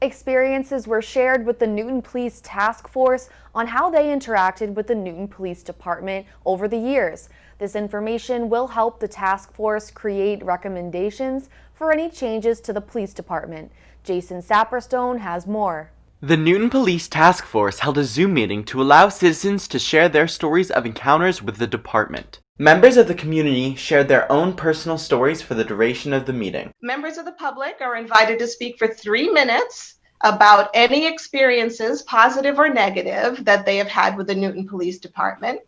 Experiences were shared with the Newton Police Task Force on how they interacted with the Newton Police Department over the years. This information will help the task force create recommendations for any changes to the police department. Jason Saperstone has more. The Newton Police Task Force held a Zoom meeting to allow citizens to share their stories of encounters with the department. Members of the community shared their own personal stories for the duration of the meeting. Members of the public are invited to speak for 3 minutes about any experiences, positive or negative, that they have had with the Newton Police Department.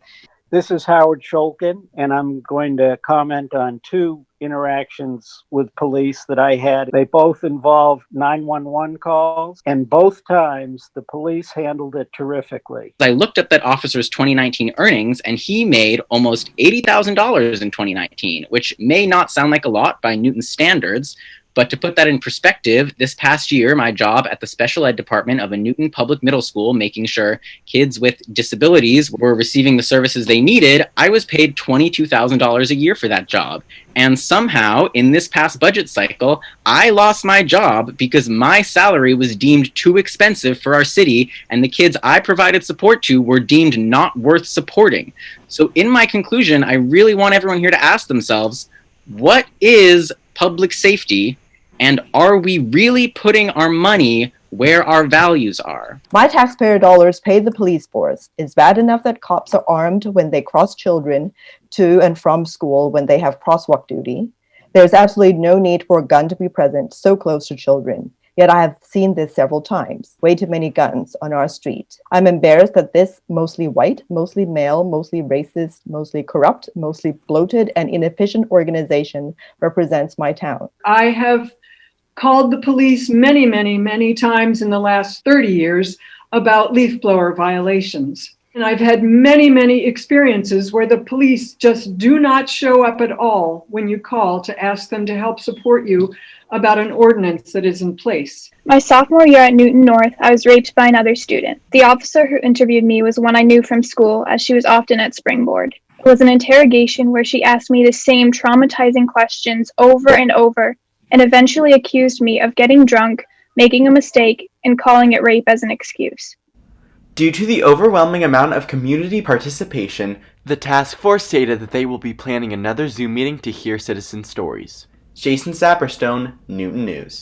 This is Howard Shulkin, and I'm going to comment on 2 interactions with police that I had. They both involved 911 calls, and both times the police handled it terrifically. I looked up that officer's 2019 earnings, and he made almost $80,000 in 2019, which may not sound like a lot by Newton standards, but to put that in perspective, this past year, my job at the special ed department of a Newton public middle school, making sure kids with disabilities were receiving the services they needed, I was paid $22,000 a year for that job. And somehow, in this past budget cycle, I lost my job because my salary was deemed too expensive for our city, and the kids I provided support to were deemed not worth supporting. So in my conclusion, I really want everyone here to ask themselves, what is public safety? And are we really putting our money where our values are? My taxpayer dollars pay the police force. It's bad enough that cops are armed when they cross children to and from school when they have crosswalk duty. There's absolutely no need for a gun to be present so close to children. Yet I have seen this several times. Way too many guns on our street. I'm embarrassed that this mostly white, mostly male, mostly racist, mostly corrupt, mostly bloated and inefficient organization represents my town. I have called the police many times in the last 30 years about leaf blower violations. And I've had many experiences where the police just do not show up at all when you call to ask them to help support you about an ordinance that is in place. My sophomore year at Newton North, I was raped by another student. The officer who interviewed me was one I knew from school, as she was often at Springboard. It was an interrogation where she asked me the same traumatizing questions over and over, and eventually accused me of getting drunk, making a mistake, and calling it rape as an excuse. Due to the overwhelming amount of community participation, the task force stated that they will be planning another Zoom meeting to hear citizen stories. Jason Saperstone, Newton News.